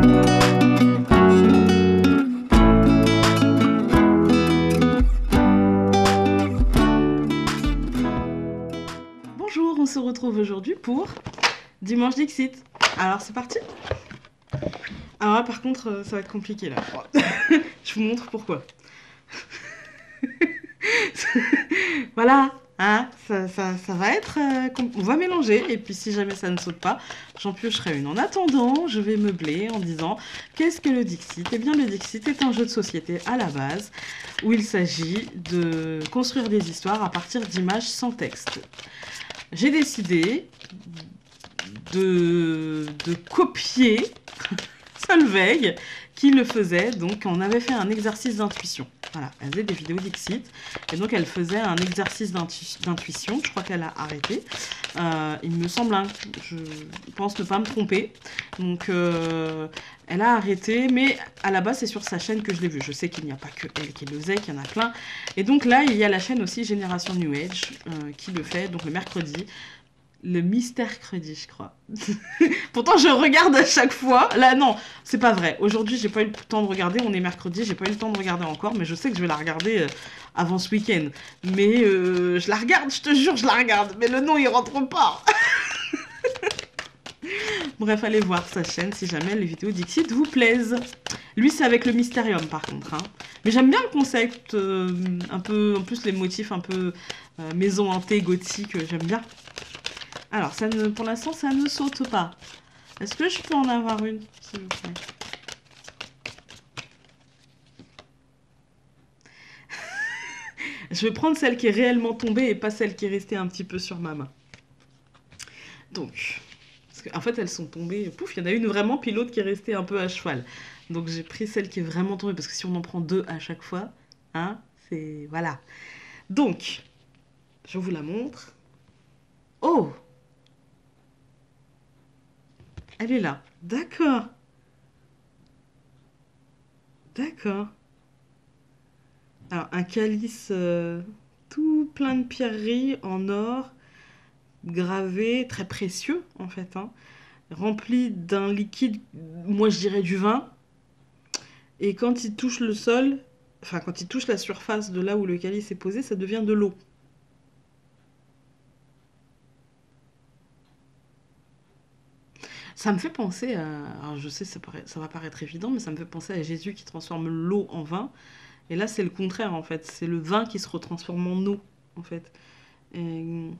Bonjour, on se retrouve aujourd'hui pour Dimanche Dixit. Alors c'est parti. Alors là par contre ça va être compliqué là. Je vous montre pourquoi. Voilà, hein, ça va être... on va mélanger et puis si jamais ça ne saute pas, j'en piocherai une. En attendant, je vais meubler en disant qu'est-ce que le Dixit? Eh bien le Dixit est un jeu de société à la base où il s'agit de construire des histoires à partir d'images sans texte. J'ai décidé de copier Solveig qui le faisait, donc on avait fait un exercice d'intuition. Voilà, elle faisait des vidéos Dixit, et donc elle faisait un exercice d'intuition, je crois qu'elle a arrêté. Il me semble, hein, je pense ne pas me tromper. Donc elle a arrêté, mais à la base c'est sur sa chaîne que je l'ai vu. Je sais qu'il n'y a pas que elle qui le faisait, qu'il y en a plein. Et donc là, il y a la chaîne aussi Génération New Age qui le fait, donc le mercredi. Le Mystère-credi, je crois. Pourtant, je regarde à chaque fois. Là, non, c'est pas vrai. Aujourd'hui, j'ai pas eu le temps de regarder. On est mercredi, j'ai pas eu le temps de regarder encore, mais je sais que je vais la regarder avant ce week-end. Mais je la regarde, je te jure, je la regarde. Mais le nom, il rentre pas. Bref, allez voir sa chaîne si jamais les vidéos Dixit vous plaisent. Lui, c'est avec le Mysterium, par contre. Hein. Mais j'aime bien le concept, un peu... En plus, les motifs un peu maison hantée, gothique, j'aime bien. Alors, pour l'instant, ça ne saute pas. Est-ce que je peux en avoir une, s'il vous plaît? Je vais prendre celle qui est réellement tombée et pas celle qui est restée un petit peu sur ma main. Donc, parce qu'en fait, elles sont tombées. Pouf, il y en a une vraiment, puis l'autre qui est restée un peu à cheval. Donc, j'ai pris celle qui est vraiment tombée, parce que si on en prend deux à chaque fois, hein, c'est... Voilà. Donc, je vous la montre. Oh! Elle est là. D'accord. D'accord. Alors, un calice tout plein de pierreries en or, gravé, très précieux en fait, hein, rempli d'un liquide, moi je dirais du vin. Et quand il touche le sol, enfin quand il touche la surface de là où le calice est posé, ça devient de l'eau. Ça me fait penser à... Alors je sais, ça va paraître évident, mais ça me fait penser à Jésus qui transforme l'eau en vin. Et là, c'est le contraire, en fait. C'est le vin qui se retransforme en eau, en fait. Et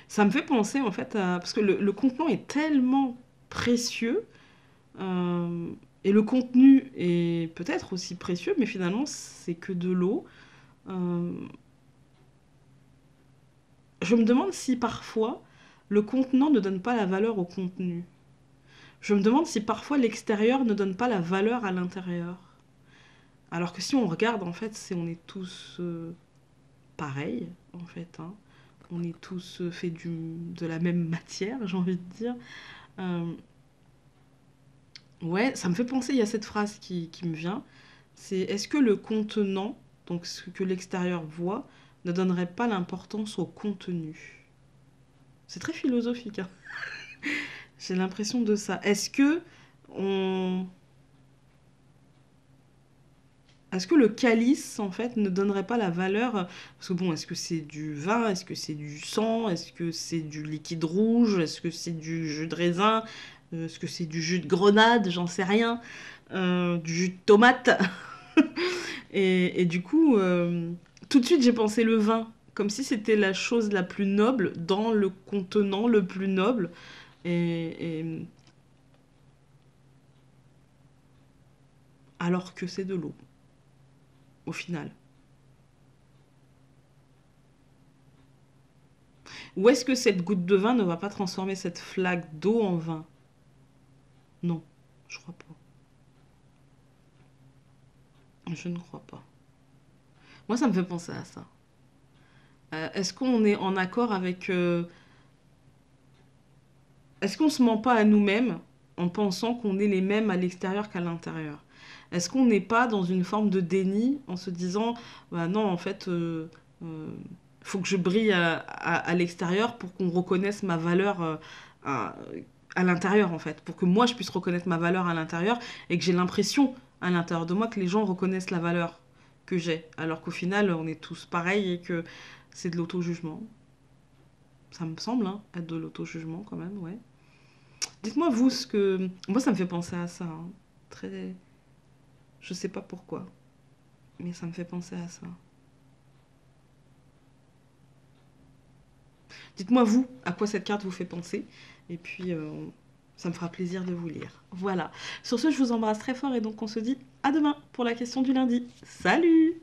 ça me fait penser, en fait, à... Parce que le contenant est tellement précieux, euh, et le contenu est peut-être aussi précieux, mais finalement, c'est que de l'eau. Euh, Je me demande si parfois, le contenant ne donne pas la valeur au contenu. Je me demande si parfois l'extérieur ne donne pas la valeur à l'intérieur. Alors que si on regarde, en fait, on est tous pareils, en fait. Hein. On est tous faits de la même matière, j'ai envie de dire. Euh, ouais, ça me fait penser, il y a cette phrase qui me vient. C'est est-ce que le contenant, donc ce que l'extérieur voit, ne donnerait pas l'importance au contenu? C'est très philosophique, hein. J'ai l'impression de ça. On... Est-ce que le calice, en fait, ne donnerait pas la valeur... Parce que bon, est-ce que c'est du vin? Est-ce que c'est du sang? Est-ce que c'est du liquide rouge? Est-ce que c'est du jus de raisin? Est-ce que c'est du jus de grenade? J'en sais rien. Du jus de tomate? Et du coup, tout de suite, j'ai pensé le vin. Comme si c'était la chose la plus noble dans le contenant le plus noble. Et alors que c'est de l'eau, au final. Ou est-ce que cette goutte de vin ne va pas transformer cette flaque d'eau en vin? Non, je crois pas. Je ne crois pas. Moi, ça me fait penser à ça. Est-ce qu'on est en accord avec... Est-ce qu'on se ment pas à nous-mêmes en pensant qu'on est les mêmes à l'extérieur qu'à l'intérieur? Est-ce qu'on n'est pas dans une forme de déni en se disant, bah non, en fait, euh, faut que je brille à l'extérieur pour qu'on reconnaisse ma valeur à l'intérieur en fait, pour que moi je puisse reconnaître ma valeur à l'intérieur et que j'ai l'impression à l'intérieur de moi que les gens reconnaissent la valeur que j'ai, alors qu'au final on est tous pareils et que c'est de l'auto-jugement. Ça me semble hein, être de l'auto-jugement quand même, ouais. Dites-moi vous ce que... Moi ça me fait penser à ça, hein. Très... Je sais pas pourquoi, mais ça me fait penser à ça. Dites-moi vous à quoi cette carte vous fait penser, et puis ça me fera plaisir de vous lire. Voilà. Sur ce, je vous embrasse très fort et donc on se dit à demain pour la question du lundi. Salut!